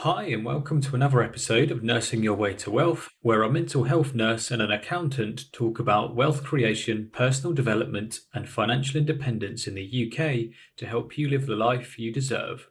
Hi, and welcome to another episode of Nursing Your Way to Wealth, where a mental health nurse and an accountant talk about wealth creation, personal development, and financial independence in the UK to help you live the life you deserve.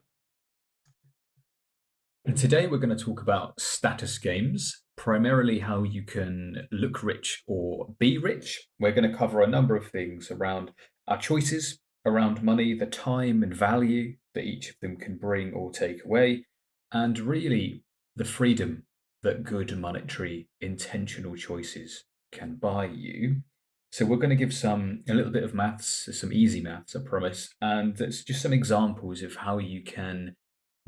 And today we're going to talk about status games, primarily how you can look rich or be rich. We're going to cover a number of things around our choices, around money, the time and value that each of them can bring or take away, and really the freedom that good monetary intentional choices can buy you. So we're going to give a little bit of maths, some easy maths, I promise, and it's just some examples of how you can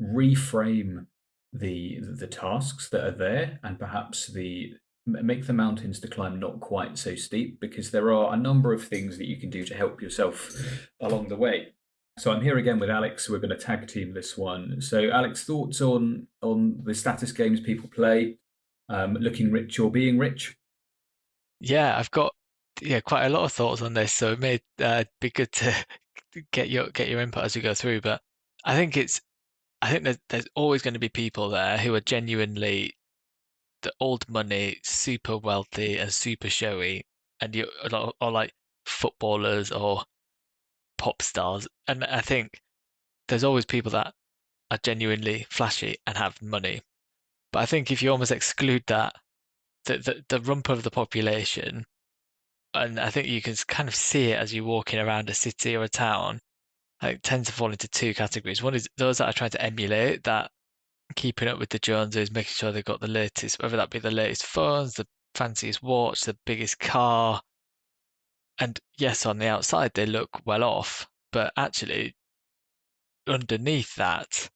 reframe the tasks that are there and perhaps the make the mountains to climb not quite so steep, because there are a number of things that you can do to help yourself along the way. So I'm here again with Alex. We're going to tag team this one. So Alex, thoughts on the status games people play, looking rich or being rich? Yeah, I've got quite a lot of thoughts on this, so it may be good to get your input as we go through. But I think it's I think there's always going to be people there who are genuinely the old money, super wealthy and super showy, and you or like footballers or pop stars. And I think there's always people that are genuinely flashy and have money. But I think if you almost exclude that, the rump of the population. And I think you can kind of see it as you're walking around a city or a town. I tend to fall into two categories. One is those that are trying to emulate that, keeping up with the Joneses, making sure they've got the latest, whether that be the latest phones, the fanciest watch, the biggest car. And yes, on the outside they look well off, but actually underneath that,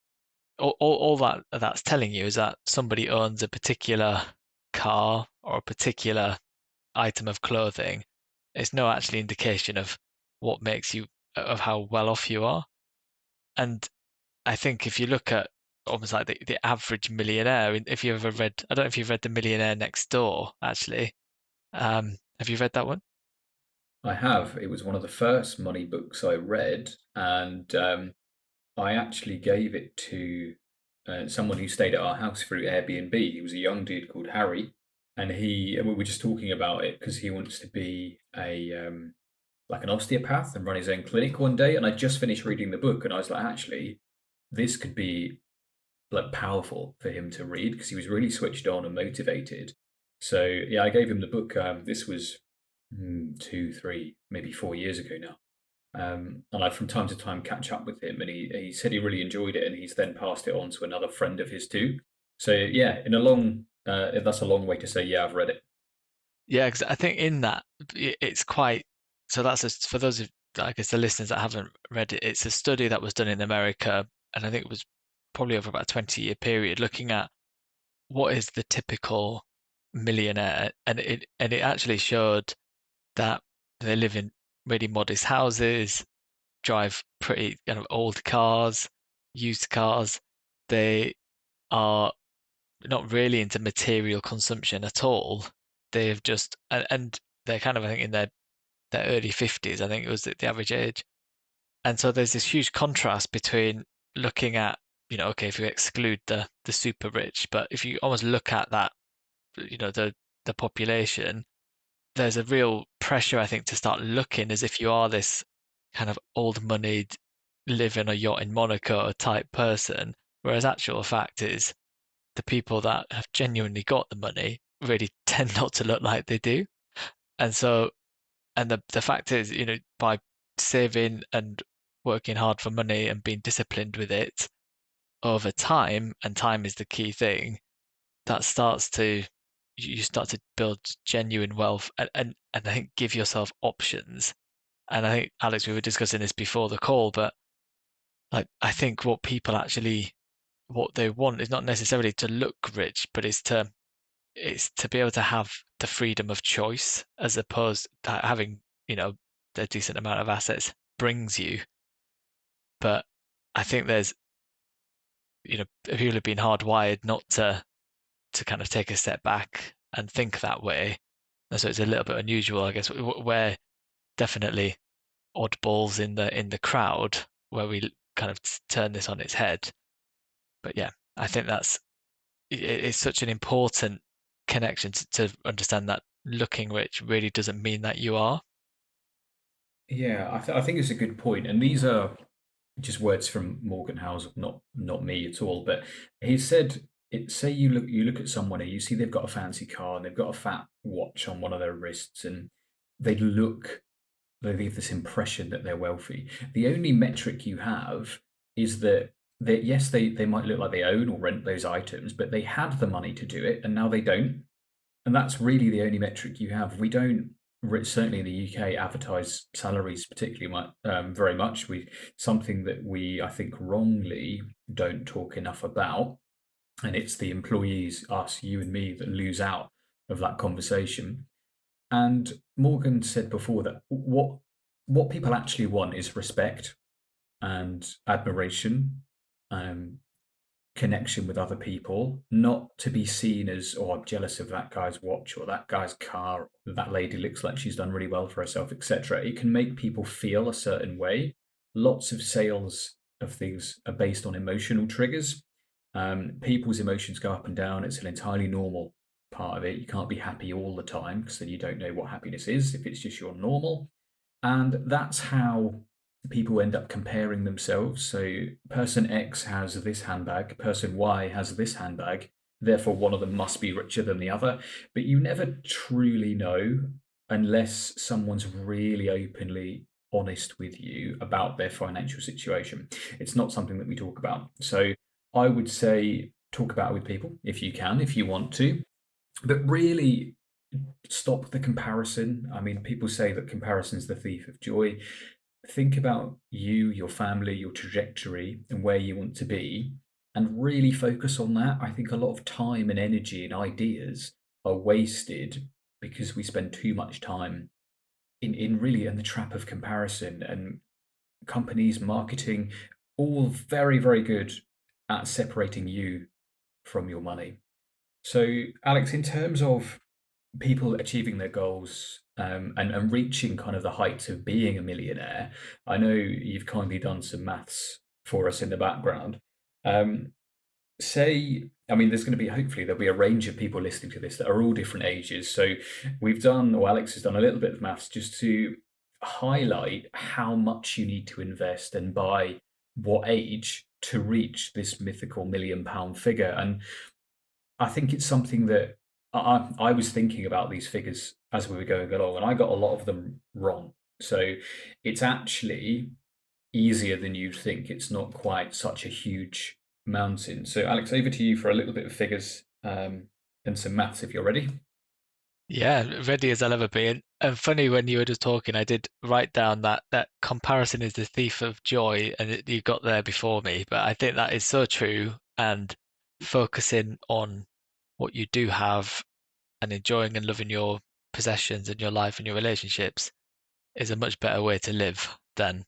all that's telling you is that somebody owns a particular car or a particular item of clothing. It's no actually indication of what makes you of how well off you are. And I think if you look at almost like the average millionaire, if you ever read, I don't know if you've read The Millionaire Next Door, actually. Have you read that one? I have. It was one of the first money books I read, and I actually gave it to someone who stayed at our house through Airbnb. He was a young dude called Harry, and we were just talking about it because he wants to be a like an osteopath and run his own clinic one day. And I just finished reading the book, and I was like, actually, this could be like powerful for him to read because he was really switched on and motivated. So yeah, I gave him the book. This was 2, 3, maybe 4 years ago now. And I, from time to time, catch up with him, and he said he really enjoyed it, and he's then passed it on to another friend of his too. So yeah, that's a long way to say yeah, I've read it. Yeah, because I think in that it's quite. So that's just for those of I guess the listeners that haven't read it. It's a study that was done in America, and I think it was probably over about a 20-year period, looking at what is the typical millionaire, and it actually showed that they live in really modest houses, drive pretty kind of old cars, used cars. They are not really into material consumption at all. They've just and they're kind of I think in their early 50s, I think it was the average age. And so there's this huge contrast between looking at, okay, if you exclude the super rich, but if you almost look at that, the population, there's a real pressure, I think, to start looking as if you are this kind of old moneyed, live in a yacht in Monaco type person. Whereas actual fact is the people that have genuinely got the money really tend not to look like they do. And so, and the fact is, by saving and working hard for money and being disciplined with it over time, and time is the key thing, that starts to you start to build genuine wealth and I think give yourself options. And I think Alex, we were discussing this before the call, but like I think what they want is not necessarily to look rich, but it's to be able to have the freedom of choice as opposed to having, a decent amount of assets brings you. But I think there's, people have been hardwired not to kind of take a step back and think that way. And so it's a little bit unusual, I guess. We're definitely oddballs in the crowd where we kind of turn this on its head. But yeah. I think it's such an important connection to understand that looking rich really doesn't mean that you are. Yeah, I think it's a good point, and these are just words from Morgan Housel, not me at all. But he said, say you look at someone and you see they've got a fancy car and they've got a fat watch on one of their wrists, and they look they leave this impression that they're wealthy. The only metric you have is that yes, they might look like they own or rent those items, but they had the money to do it, and now they don't. And that's really the only metric you have. We don't certainly in the UK advertise salaries particularly much, very much. We something that we I think wrongly don't talk enough about, and it's the employees, us, you and me, that lose out of that conversation. And Morgan said before that what people actually want is respect and admiration, um, connection with other people, not to be seen as, oh, I'm jealous of that guy's watch or that guy's car, that lady looks like she's done really well for herself, etc. It can make people feel a certain way. Lots of sales of things are based on emotional triggers. People's emotions go up and down. It's an entirely normal part of it. You can't be happy all the time because then you don't know what happiness is if it's just your normal. And that's how people end up comparing themselves. So person X has this handbag, person Y has this handbag, therefore one of them must be richer than the other. But you never truly know unless someone's really openly honest with you about their financial situation. It's not something that we talk about. So I would say talk about it with people if you can, if you want to, but really stop the comparison. I mean, people say that comparison is the thief of joy. Think about you, your family, your trajectory, and where you want to be, and really focus on that. I think a lot of time and energy and ideas are wasted because we spend too much time in really in the trap of comparison, and companies, marketing, all very, very good at separating you from your money. So, Alex, in terms of people achieving their goals, and reaching kind of the heights of being a millionaire, I know you've kindly done some maths for us in the background. Um, I mean, there's going to be, hopefully, there'll be a range of people listening to this that are all different ages. So we've done, or Alex has done a little bit of maths just to highlight how much you need to invest and by what age to reach this mythical £1 million figure. And I think it's something that I was thinking about these figures as we were going along, and I got a lot of them wrong. So it's actually easier than you'd think. It's not quite such a huge mountain. So, Alex, over to you for a little bit of figures, and some maths if you're ready. Yeah, ready as I'll ever be. And funny when you were just talking, I did write down that comparison is the thief of joy, and you got there before me. But I think that is so true. And focusing on what you do have and enjoying and loving your possessions and your life and your relationships is a much better way to live than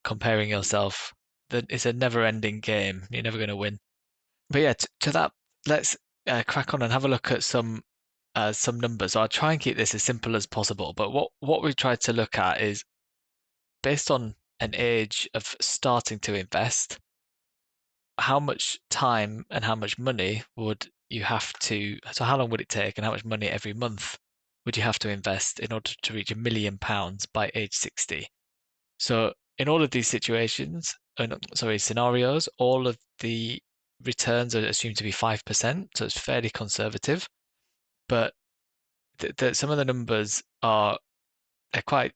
comparing yourself. It's a never-ending game. You're never going to win. But yeah, to that, let's crack on and have a look at some numbers. So I'll try and keep this as simple as possible. But what we've tried to look at is based on an age of starting to invest, how much time and how much money would you have to, so how long would it take and how much money every month would you have to invest in order to reach £1 million by age 60? So in all of these situations, no, sorry, scenarios, all of the returns are assumed to be 5%, so it's fairly conservative. But some of the numbers are quite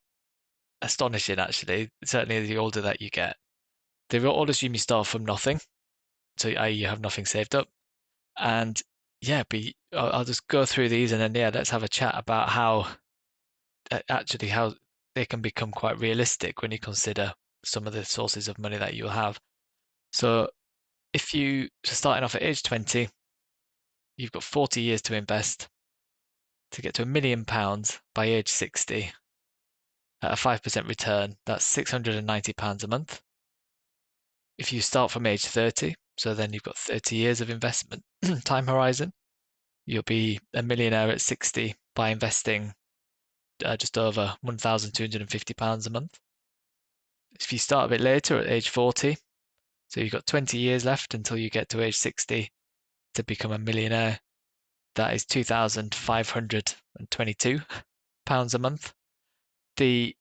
astonishing, actually. Certainly, the older that you get, they will all assume you start from nothing, so i.e. you have nothing saved up. And yeah, I'll just go through these and then yeah, let's have a chat about how actually how they can become quite realistic when you consider some of the sources of money that you'll have. So if you starting off at age 20, you've got 40 years to invest to get to £1 million by age 60 at a 5% return. That's £690 a month. If you start from age 30, so then you've got 30 years of investment time horizon, you'll be a millionaire at 60 by investing just over £1,250 a month. If you start a bit later at age 40, So you've got 20 years left until you get to age 60 to become a millionaire. That is £2,522 a month. The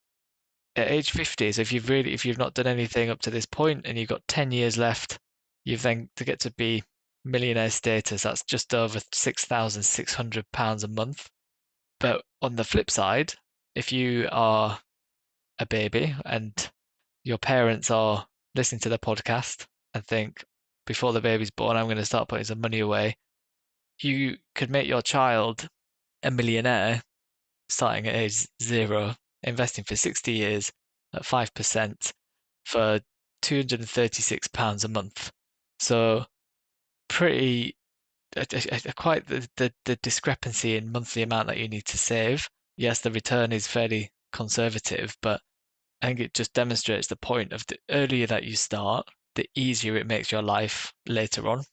At age 50, so if you've not done anything up to this point and you've got 10 years left, you've then to get to be millionaire status, that's just over £6,600 a month. But on the flip side, if you are a baby and your parents are listening to the podcast and think, before the baby's born, I'm going to start putting some money away, you could make your child a millionaire starting at age 0, investing for 60 years at 5% for £236 a month. So pretty quite the discrepancy in monthly amount that you need to save. Yes, the return is fairly conservative, but I think it just demonstrates the point of the earlier that you start, the easier it makes your life later on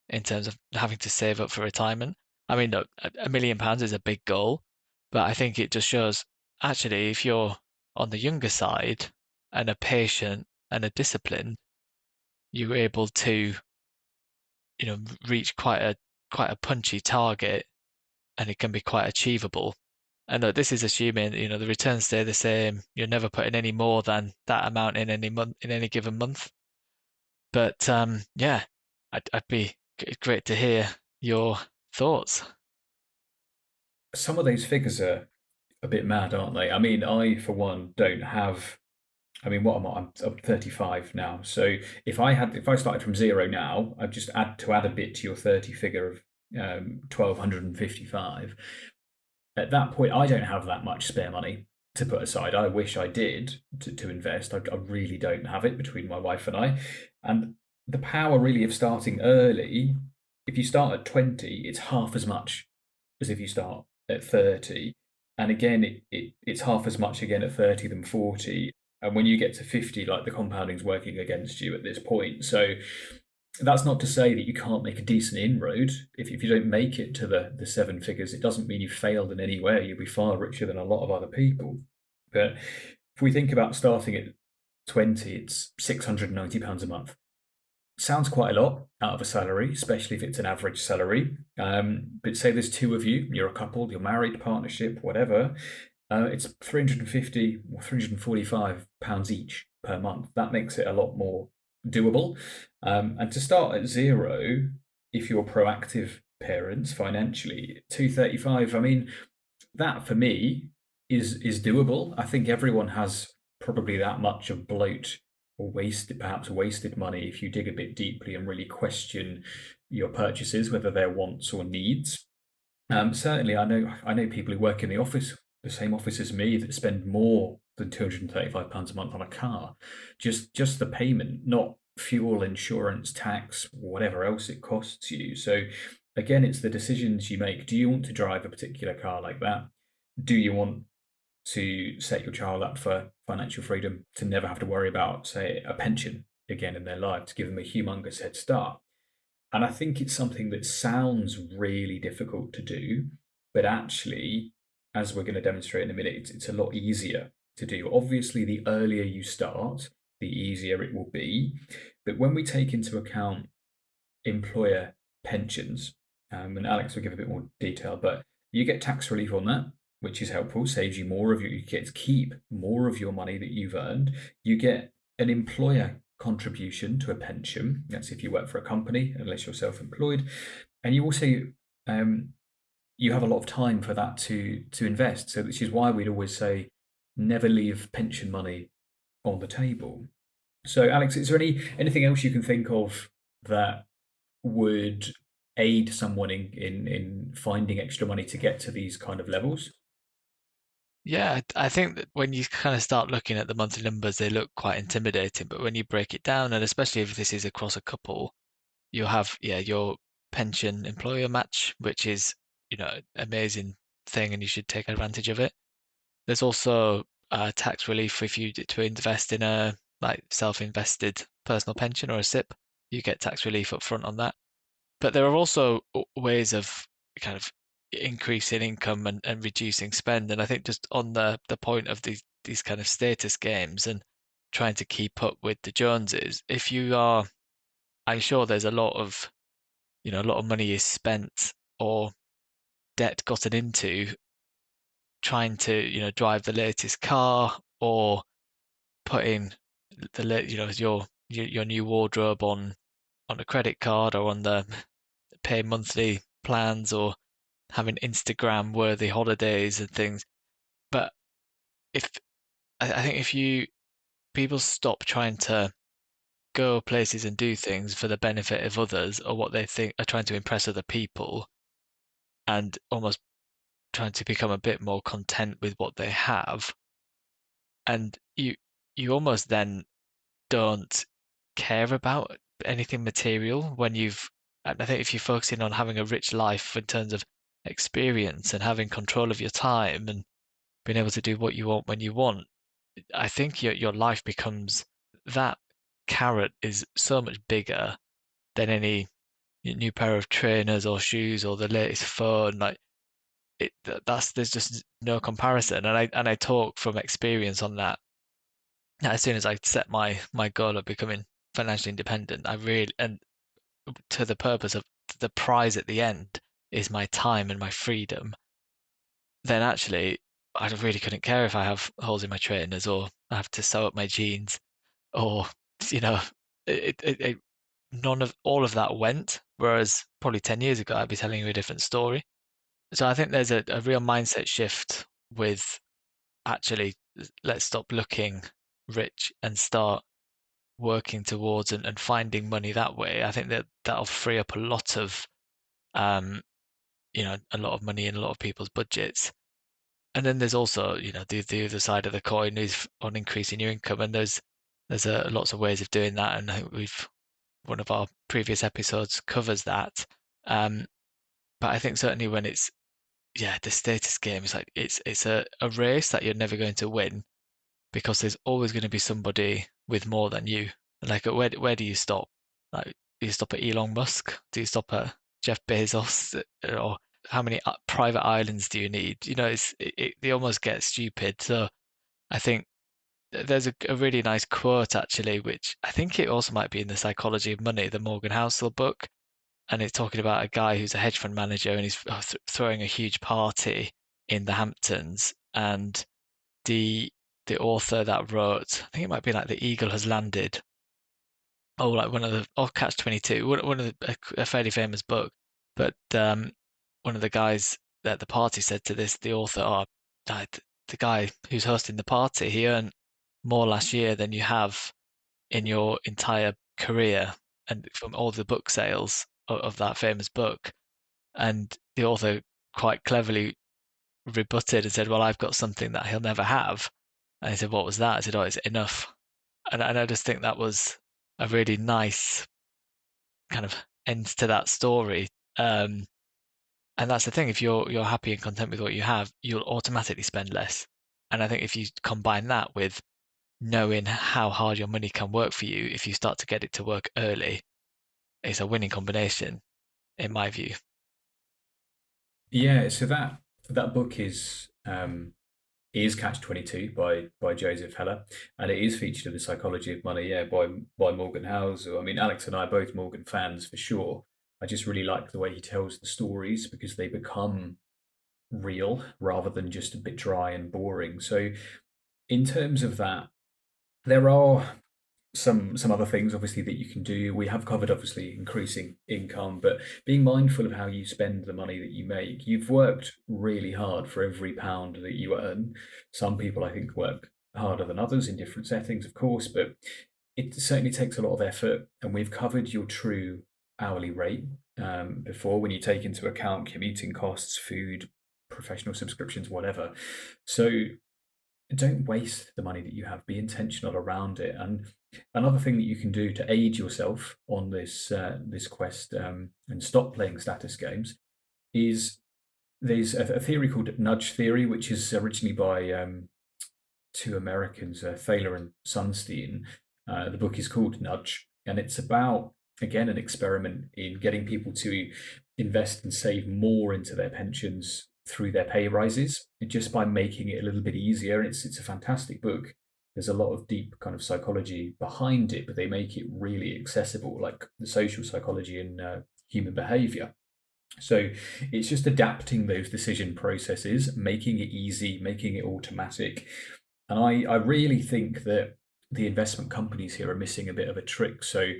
in terms of having to save up for retirement. I mean, look, £1 million is a big goal, but I think it just shows actually if you're on the younger side and a patient and a disciplined, you're able to, reach quite a punchy target, and it can be quite achievable. And look, this is assuming, the returns stay the same. You're never putting any more than that amount in any month in any given month. But yeah, I'd be great to hear your thoughts. Some of those figures are a bit mad, aren't they? I mean, I, for one, don't have. I mean, what am I? I'm 35 now. So if I started from zero now, I'd just add a bit to your 30 figure of 1,255. At that point, I don't have that much spare money to put aside. I wish I did to invest. I really don't have it between my wife and I. And the power really of starting early, if you start at 20, it's half as much as if you start at 30. And again, it's half as much again at 30 than 40. And when you get to 50, like the compounding's working against you at this point. So that's not to say that you can't make a decent inroad. If you don't make it to the seven figures, it doesn't mean you've failed in any way. You'll be far richer than a lot of other people. But if we think about starting at 20, it's £690 a month. Sounds quite a lot out of a salary, especially if it's an average salary. But say there's two of you, you're a couple, you're married, partnership, whatever. It's 350 or £345 each per month. That makes it a lot more doable. And to start at zero, if you're proactive parents financially, 235. I mean, that for me is doable. I think everyone has probably that much of bloat or wasted money if you dig a bit deeply and really question your purchases, whether they're wants or needs. Certainly, I know people who work in the same office as me, that spend more than £235 a month on a car. Just the payment, not fuel, insurance, tax, whatever else it costs you. So again, it's the decisions you make. Do you want to drive a particular car like that? Do you want to set your child up for financial freedom, to never have to worry about, say, a pension again in their life, to give them a humongous head start? And I think it's something that sounds really difficult to do, but actually, as we're going to demonstrate in a minute, it's a lot easier to do. Obviously, the earlier you start, the easier it will be. But when we take into account employer pensions, and Alex will give a bit more detail, but you get tax relief on that, which is helpful, saves you more of you get to keep more of your money that you've earned. You get an employer contribution to a pension. That's if you work for a company, unless you're self-employed. And you also you have a lot of time for that to invest. So which is why we'd always say never leave pension money on the table. So Alex, is there anything else you can think of that would aid someone in finding extra money to get to these kind of levels? Yeah, I think that when you kind of start looking at the monthly numbers, they look quite intimidating. But when you break it down, and especially if this is across a couple, you'll have, yeah, your pension employer match, which is, amazing thing, and you should take advantage of it. There's also tax relief if you to invest in a like self-invested personal pension or a SIP. You get tax relief up front on that. But there are also ways of kind of increasing income and reducing spend. And I think just on the point of these kind of status games and trying to keep up with the Joneses, if you are I'm sure there's a lot of, a lot of money is spent or debt gotten into trying to, drive the latest car or putting your new wardrobe on a credit card or on the pay monthly plans or having Instagram worthy holidays and things. But if I think if you people stop trying to go places and do things for the benefit of others or what they think are trying to impress other people and almost trying to become a bit more content with what they have, and you almost then don't care about anything material when you've I think if you're focusing on having a rich life in terms of experience and having control of your time and being able to do what you want when you want, I think your life becomes that carrot is so much bigger than any new pair of trainers or shoes or the latest phone. Like there's just no comparison. And I talk from experience on that. As soon as I set my goal of becoming financially independent, I really and to the purpose of the prize at the end is my time and my freedom, then actually I really couldn't care if I have holes in my trainers or I have to sew up my jeans or you know it none of all of that went. Whereas probably 10 years ago I'd be telling you a different story. So I think there's a real mindset shift with actually let's stop looking rich and start working towards and finding money that way. I think that that'll free up a lot of um, a lot of money in a lot of people's budgets. And then there's also, the other side of the coin is on increasing your income. And there's lots of ways of doing that. And I think one of our previous episodes covers that. Um, but I think certainly when it's, yeah, the status game is like it's a race that you're never going to win because there's always going to be somebody with more than you. Like, where do you stop? Like, do you stop at Elon Musk? Do you stop at Jeff Bezos? Or how many private islands do you need? They almost get stupid. So I think there's a really nice quote actually, which I think it also might be in The Psychology of Money, the Morgan Housel book, and it's talking about a guy who's a hedge fund manager and he's throwing a huge party in the Hamptons, and the the author that wrote, I think it might be like The Eagle Has Landed, like one of the, or Catch 22, one of a fairly famous book. But one of the guys at the party said to the author, "Oh, the guy who's hosting the party, he earned more last year than you have in your entire career, and from all the book sales of that famous book." And the author quite cleverly rebutted and said, "Well, I've got something that he'll never have." And he said, "What was that?" I said, "Oh, it's enough." And I just think that was a really nice kind of end to that story. Um, and that's the thing, if you're happy and content with what you have, you'll automatically spend less. And I think if you combine that with knowing how hard your money can work for you, if you start to get it to work early, it's a winning combination, in my view. Yeah, so that book is Catch 22 by Joseph Heller, and it is featured in The Psychology of Money, yeah, by Morgan Housel. I mean, Alex and I are both Morgan fans for sure. I just really like the way he tells the stories because they become real rather than just a bit dry and boring. So, in terms of that, there are some other things obviously that you can do. We have covered obviously increasing income, but being mindful of how you spend the money that you make. You've worked really hard for every pound that you earn. Some people I think work harder than others in different settings, of course, but it certainly takes a lot of effort. And we've covered your true hourly rate before when you take into account commuting costs, food, professional subscriptions, whatever. So don't waste the money that you have. Be intentional around it. And another thing that you can do to aid yourself on this quest and stop playing status games is there's a theory called nudge theory, which is originally by two Americans, Thaler and Sunstein. The book is called Nudge, and it's about again an experiment in getting people to invest and save more into their pensions through their pay rises, just by making it a little bit easier. It's a fantastic book. There's a lot of deep kind of psychology behind it, but they make it really accessible, like the social psychology and human behavior. So it's just adapting those decision processes, making it easy, making it automatic. And I really think that the investment companies here are missing a bit of a trick. So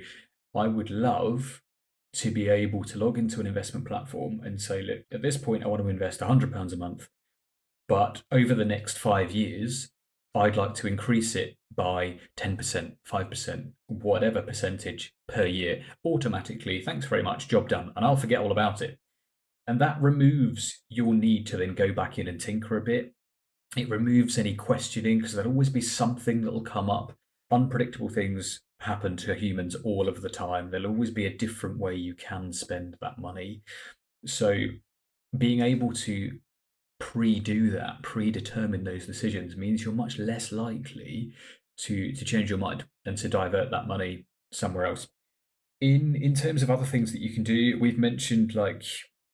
I would love to be able to log into an investment platform and say, look, at this point, I want to invest £100 a month, but over the next 5 years, I'd like to increase it by 10%, 5%, whatever percentage per year automatically. Thanks very much, job done. And I'll forget all about it. And that removes your need to then go back in and tinker a bit. It removes any questioning because there'll always be something that'll come up. Unpredictable things happen to humans all of the time. There'll always be a different way you can spend that money. So being able to pre-do that, predetermine those decisions means you're much less likely to change your mind and to divert that money somewhere else. In terms of other things that you can do, we've mentioned like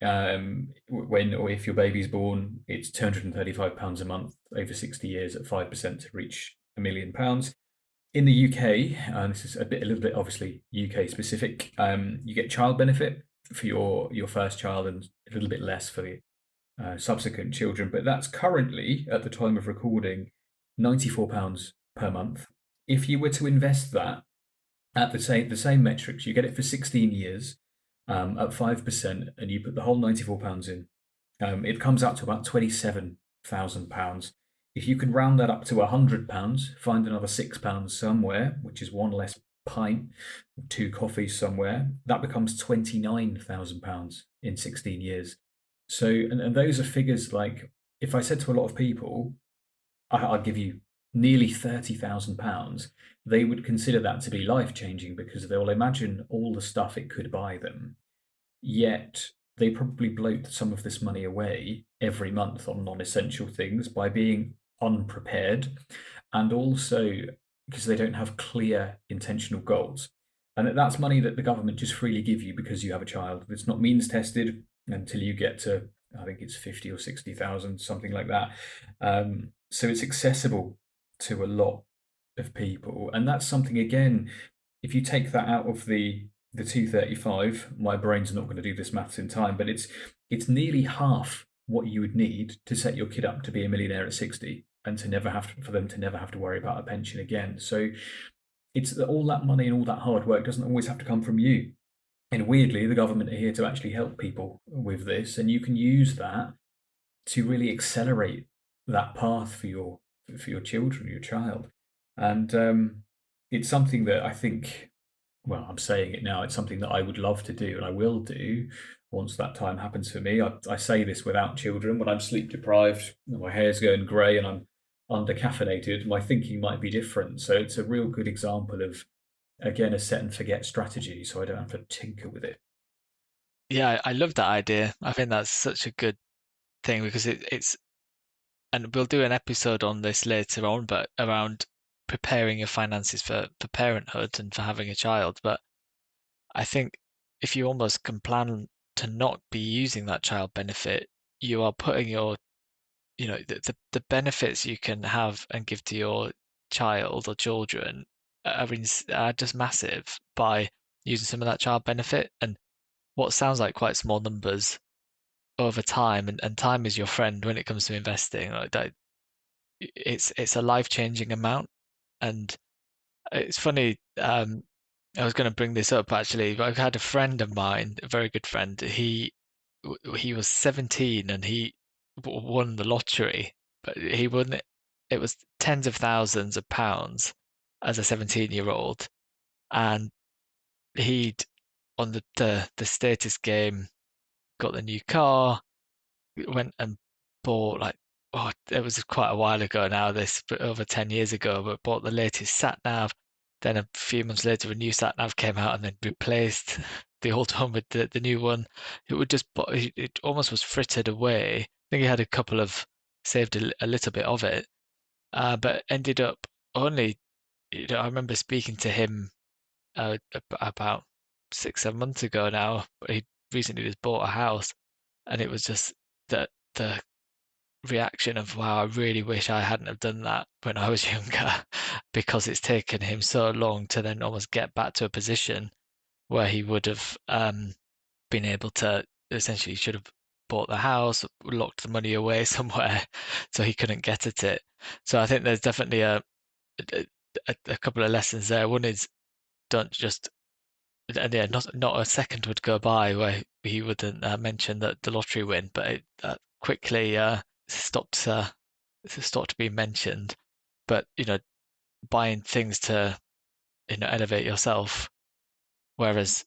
when or if your baby's born, it's £235 a month over 60 years at 5% to reach £1 million. In the UK, and this is a little bit obviously UK specific, you get child benefit for your first child and a little bit less for the subsequent children. But that's currently, at the time of recording, £94 per month. If you were to invest that at the same metrics, you get it for 16 years at 5%, and you put the whole £94 in, it comes out to about £27,000. If you can round that up to £100, find another £6 somewhere, which is one less pint, two coffees somewhere, that becomes £29,000 in 16 years. So, and those are figures like, if I said to a lot of people, I'll give you nearly £30,000, they would consider that to be life changing because they'll imagine all the stuff it could buy them. Yet they probably bloat some of this money away every month on non essential things by being unprepared and also because they don't have clear intentional goals. And that's money that the government just freely give you because you have a child. It's not means tested until you get to, I think it's 50 or 60,000, something like that. So it's accessible to a lot of people. And that's something, again, if you take that out of the 235, my brain's not going to do this maths in time, but it's nearly half what you would need to set your kid up to be a millionaire at 60 and to never have to, for them to never have to worry about a pension again. So it's all that money and all that hard work doesn't always have to come from you. And weirdly, the government are here to actually help people with this, and you can use that to really accelerate that path for your children, your child. And it's something that I think, well, I'm saying it now, it's something that I would love to do and I will do once that time happens for me. I say this without children. When I'm sleep deprived, my hair's going grey and I'm under caffeinated, my thinking might be different. So it's a real good example of, again, a set and forget strategy so I don't have to tinker with it. Yeah, I love that idea. I think that's such a good thing because it's, and we'll do an episode on this later on, but around preparing your finances for parenthood and for having a child. But I think if you almost can plan to not be using that child benefit, you are putting your, the benefits you can have and give to your child or children are just massive by using some of that child benefit. And what sounds like quite small numbers over time, and time is your friend when it comes to investing. Like that, it's a life-changing amount. And it's funny, I was going to bring this up actually, but I've had a friend of mine, a very good friend. He was 17 and he won the lottery, but he won it. It was tens of thousands of pounds as a 17-year-old, and he'd on the status game got the new car, went and bought like, oh, it was quite a while ago now, this, but over 10 years ago, but bought the latest sat nav. Then a few months later, a new sat nav came out and then replaced the old one with the new one. It would just, it almost was frittered away. I think he had a couple of, saved a little bit of it, but ended up only, I remember speaking to him about 6, 7 months ago now. He recently just bought a house, and it was just that the reaction of, wow, I really wish I hadn't have done that when I was younger, because it's taken him so long to then almost get back to a position where he would have been able to, essentially should have bought the house, locked the money away somewhere so he couldn't get at it. So I think there's definitely a, a couple of lessons there. One is, don't just, and yeah, not a second would go by where he wouldn't mention that the lottery win, but it quickly stopped stopped being mentioned. But buying things to elevate yourself, whereas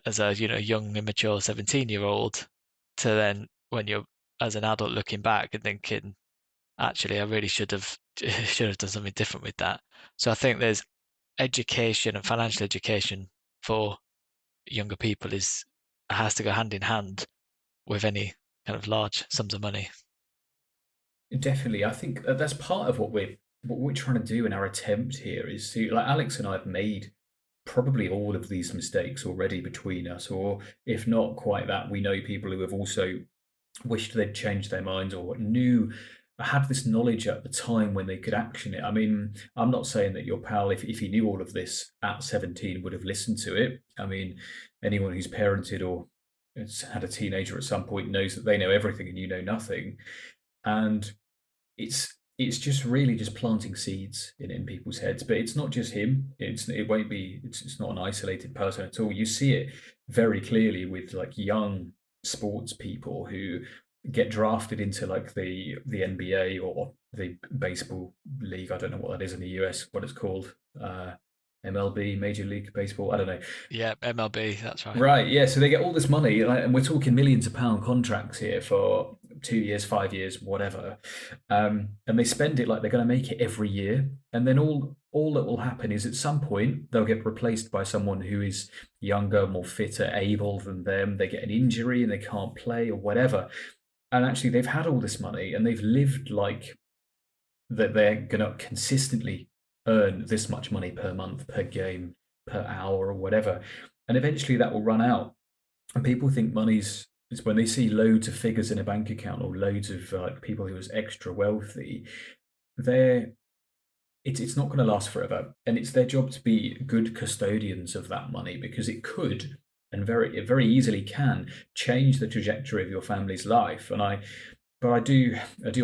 as a young immature 17-year-old, to then when you're as an adult looking back and thinking, actually I really should have should have done something different with that. So I think there's education, and financial education for younger people has to go hand in hand with any kind of large sums of money. Definitely, I think that's part of what we're trying to do in our attempt here is to, like, Alex and I have made probably all of these mistakes already between us, or if not quite that, we know people who have also wished they'd changed their minds or knew had this knowledge at the time when they could action it. I mean, I'm not saying that your pal, if he knew all of this at 17, would have listened to it. I mean, anyone who's parented or has had a teenager at some point knows that they know everything and you know nothing. And it's just really just planting seeds in people's heads. But it's not just him. It won't be. It's not an isolated person at all. You see it very clearly with like young sports people who get drafted into like the NBA or the baseball league. I don't know what that is in the US. What it's called. MLB, Major League Baseball. I don't know. Yeah, MLB, that's right. Right, yeah. So they get all this money, and we're talking millions of pound contracts here for 2 years, 5 years, whatever. And they spend it like they're going to make it every year, and then all that will happen is at some point they'll get replaced by someone who is younger, more fitter, able than them. They get an injury and they can't play or whatever. And actually, they've had all this money and they've lived like that. They're going to consistently earn this much money per month, per game, per hour, or whatever, and eventually that will run out. And people think money's is when they see loads of figures in a bank account or loads of like people who are extra wealthy. They're it's not going to last forever, and it's their job to be good custodians of that money because it could and it very easily can change the trajectory of your family's life. But I do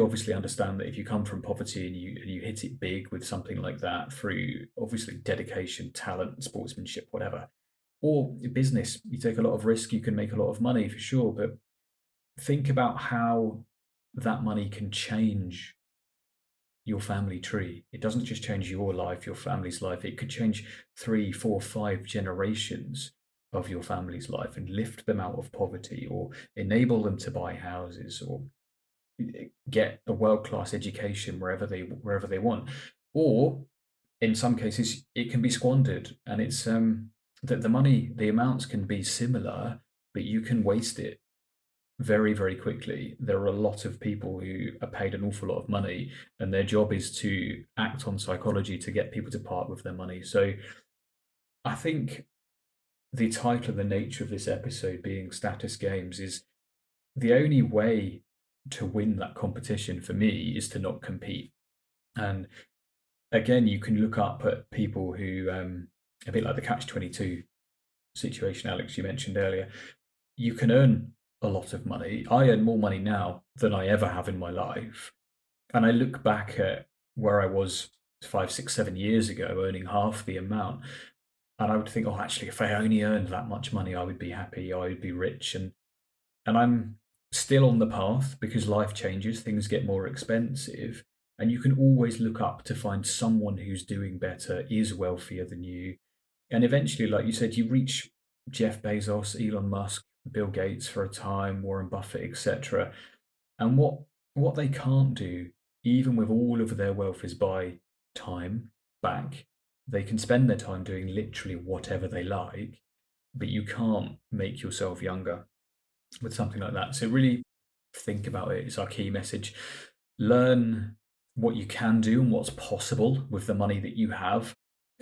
obviously understand that if you come from poverty and you hit it big with something like that through obviously dedication, talent, sportsmanship, whatever, or business, you take a lot of risk, you can make a lot of money for sure. But think about how that money can change your family tree. It doesn't just change your life, your family's life. It could change three, four, five generations of your family's life and lift them out of poverty or enable them to buy houses or get a world-class education wherever they want. Or in some cases it can be squandered, and it's that the amounts can be similar, but you can waste it very, very quickly. There are a lot of people who are paid an awful lot of money, and their job is to act on psychology to get people to part with their money. So I think the title and the nature of this episode being status games is the only way to win that competition for me is to not compete. And again, you can look up at people who, a bit like the Catch 22 situation, Alex, you mentioned earlier. You can earn a lot of money. I earn more money now than I ever have in my life. And I look back at where I was 5, 6, 7 years ago, earning half the amount. And I would think, oh, actually, if I only earned that much money, I would be happy, I would be rich. And I'm still on the path because life changes, things get more expensive. And you can always look up to find someone who's doing better, is wealthier than you. And eventually, like you said, you reach Jeff Bezos, Elon Musk, Bill Gates for a time, Warren Buffett, etc. And what they can't do, even with all of their wealth, is buy time back. They can spend their time doing literally whatever they like, but you can't make yourself younger with something like that. So really think about it. It's our key message. Learn what you can do and what's possible with the money that you have.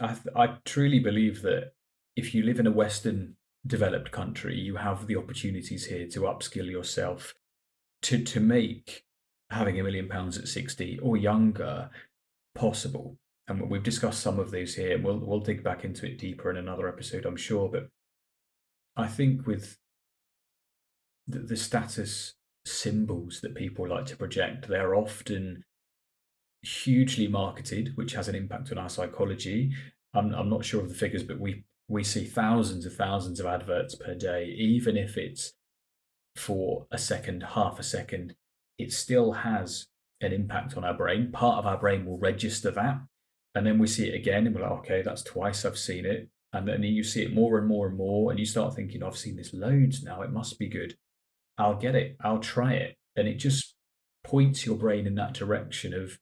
I truly believe that if you live in a Western developed country, you have the opportunities here to upskill yourself, to make having £1 million at 60 or younger possible. And we've discussed some of these here, and we'll dig back into it deeper in another episode, I'm sure. But I think with the status symbols that people like to project, they're often hugely marketed, which has an impact on our psychology. I'm not sure of the figures, but we see thousands of adverts per day, even if it's for a second, half a second, it still has an impact on our brain. Part of our brain will register that. And then we see it again and we're like, okay, that's twice I've seen it. And then you see it more and more and more. And you start thinking, I've seen this loads now. It must be good. I'll get it. I'll try it. And it just points your brain in that direction of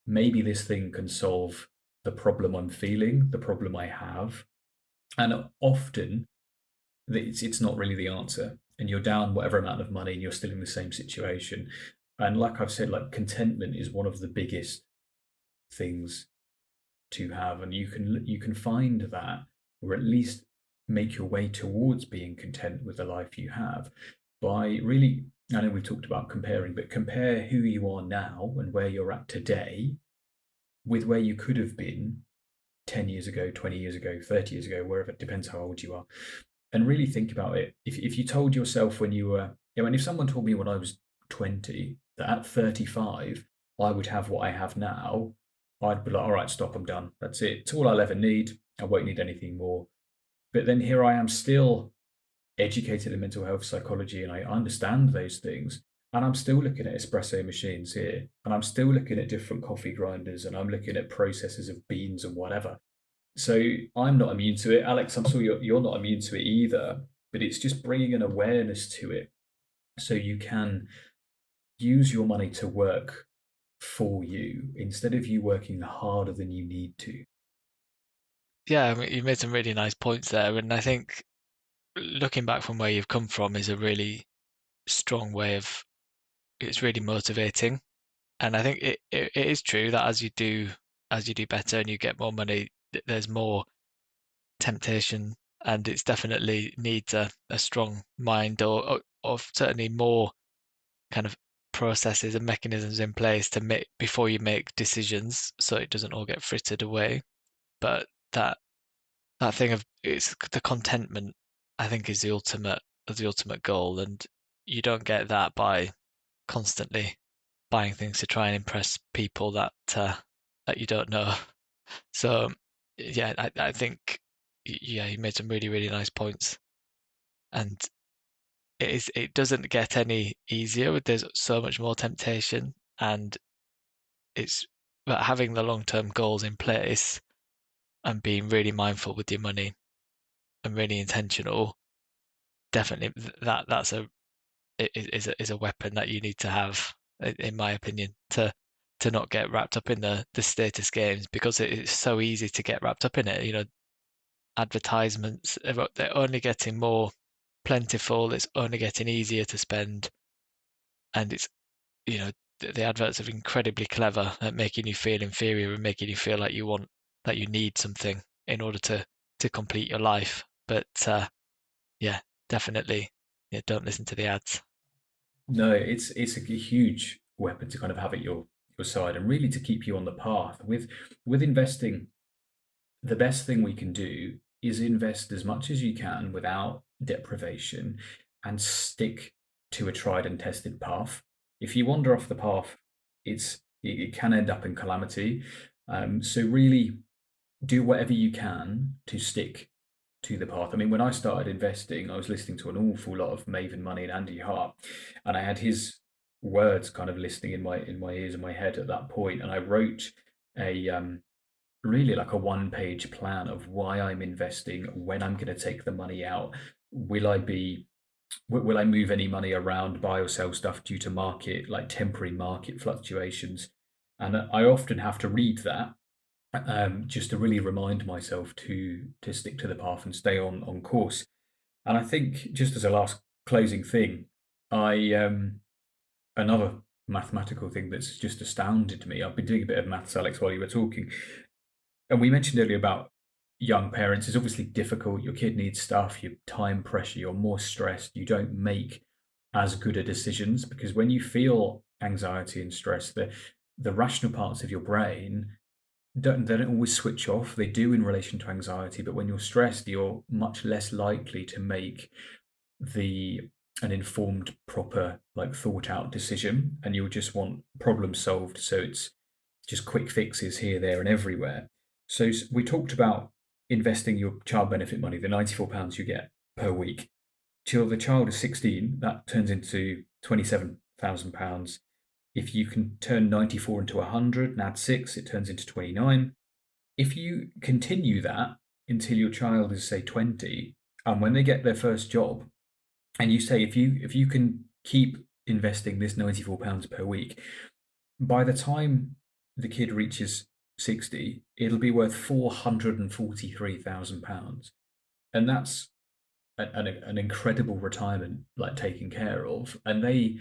maybe this thing can solve the problem I'm feeling, the problem I have. And often it's not really the answer. And you're down whatever amount of money and you're still in the same situation. And like I've said, like contentment is one of the biggest things to have. And you can find that, or at least make your way towards being content with the life you have by really, I know we've talked about comparing, but compare who you are now and where you're at today with where you could have been 10 years ago, 20 years ago, 30 years ago, wherever, it depends how old you are, and really think about it. If you told yourself when you were, and if someone told me when I was 20 that at 35 I would have what I have now, I'd be like, all right, stop, I'm done. That's it. It's all I'll ever need. I won't need anything more. But then here I am, still educated in mental health psychology, and I understand those things. And I'm still looking at espresso machines here, and I'm still looking at different coffee grinders, and I'm looking at processes of beans and whatever. So I'm not immune to it. Alex, I'm sure you're not immune to it either, but it's just bringing an awareness to it so you can use your money to work for you instead of you working harder than you need to. Yeah, I mean, you made some really nice points there, and I think looking back from where you've come from is a really strong way of. It's really motivating, and I think it is true that as you do better and you get more money, there's more temptation, and it's definitely needs a strong mind or certainly more kind of processes and mechanisms in place to make before you make decisions so it doesn't all get frittered away. But that thing of it's the contentment, I think, is the ultimate goal, and you don't get that by constantly buying things to try and impress people that you don't know. So yeah, I think yeah, you made some really nice points, and it doesn't get any easier. There's so much more temptation, and it's but having the long-term goals in place and being really mindful with your money and really intentional. Definitely, that's a weapon that you need to have, in my opinion, to not get wrapped up in the status games because it's so easy to get wrapped up in it. You know, advertisements, they're only getting more plentiful. It's only getting easier to spend, and it's you know the adverts are incredibly clever at making you feel inferior and making you feel like you need something in order to complete your life. But yeah, definitely, yeah, don't listen to the ads. No, it's a huge weapon to kind of have at your side and really to keep you on the path. With investing, the best thing we can do is invest as much as you can without deprivation and stick to a tried and tested path. If you wander off the path, it can end up in calamity. So really do whatever you can to stick to the path. I mean, when I started investing, I was listening to an awful lot of Maven Money and Andy Hart, and I had his words kind of listening in my ears and my head at that point, and I wrote a really like a one-page plan of why I'm investing, when I'm going to take the money out, will I be will I move any money around, buy or sell stuff due to market, like temporary market fluctuations, and I often have to read that just to really remind myself to stick to the path and stay on course. And I think just as a last closing thing, I another mathematical thing that's just astounded me. I've been doing a bit of maths, Alex, while you were talking, and we mentioned earlier about young parents. It's obviously difficult. Your kid needs stuff. Your time pressure. You're more stressed. You don't make as good a decisions because when you feel anxiety and stress, the rational parts of your brain they don't always switch off. They do in relation to anxiety, but when you're stressed, you're much less likely to make the an informed, proper, like thought out decision, and you'll just want problem solved. So it's just quick fixes here, there, and everywhere. So we talked about investing your child benefit money, the £94 you get per week, till the child is 16. That turns into £27,000. If you can turn 94 into 100 and add 6, it turns into 29. If you continue that until your child is, say, 20, and when they get their first job, and you say, if you can keep investing this £94 per week, by the time the kid reaches 60, it'll be worth £443,000. And that's an incredible retirement, like taken care of. And they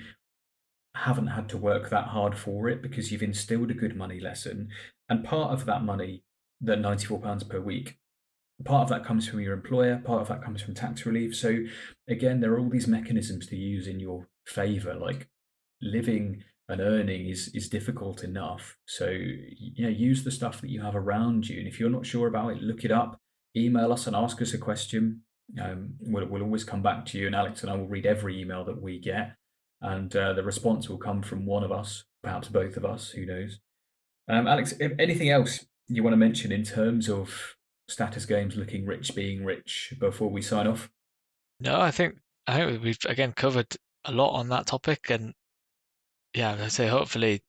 haven't had to work that hard for it because you've instilled a good money lesson. And part of that money, the £94 per week, part of that comes from your employer, part of that comes from tax relief. So again, there are all these mechanisms to use in your favor. Like living and earning is difficult enough. So use the stuff that you have around you. And if you're not sure about it, look it up, email us and ask us a question. We'll always come back to you, and Alex and I will read every email that we get, and the response will come from one of us, perhaps both of us, who knows. Alex, if anything else you want to mention in terms of status games, looking rich, being rich, before we sign off? No, I think we've again covered a lot on that topic, and yeah, I say hopefully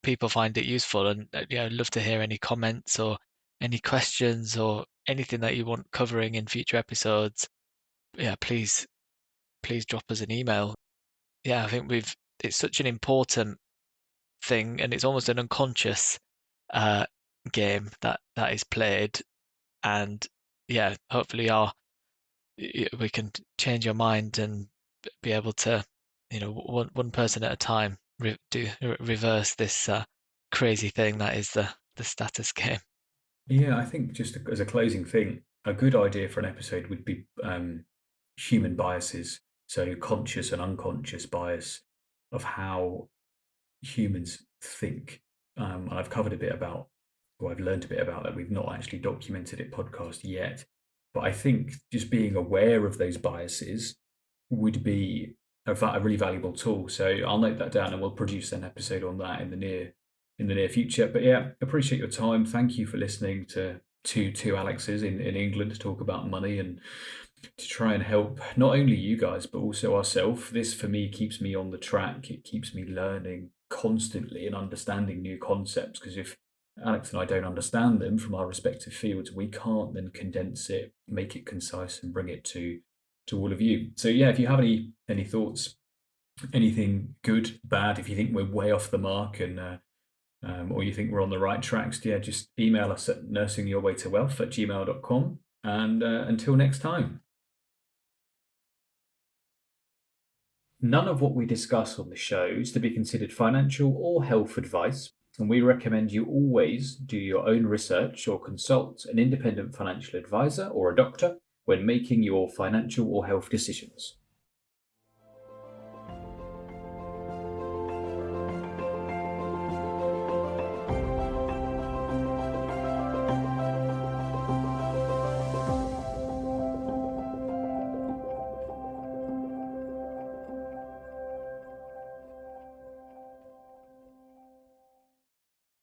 people find it useful, and I'd love to hear any comments or any questions or anything that you want covering in future episodes. Yeah, please drop us an email. Yeah, I think it's such an important thing, and it's almost an unconscious game that is played, and yeah, hopefully we can change your mind and be able to, one person at a time, reverse this crazy thing that is the status game. Yeah, I think just as a closing thing, a good idea for an episode would be human biases. So conscious and unconscious bias of how humans think. I've covered a bit about, or I've learned a bit about that. We've not actually documented it podcast yet, but I think just being aware of those biases would be a really valuable tool. So I'll note that down, and we'll produce an episode on that in the near future. But yeah, appreciate your time. Thank you for listening to two Alexes in England to talk about money and to try and help not only you guys but also ourselves. This for me keeps me on the track. It keeps me learning constantly and understanding new concepts, because if Alex and I don't understand them from our respective fields, we can't then condense it, make it concise, and bring it to all of you. So yeah, if you have any thoughts, anything good, bad, if you think we're way off the mark, and or you think we're on the right tracks, yeah, just email us at nursingyourwaytowealth@gmail.com. And until next time. None of what we discuss on the show is to be considered financial or health advice, and we recommend you always do your own research or consult an independent financial advisor or a doctor when making your financial or health decisions.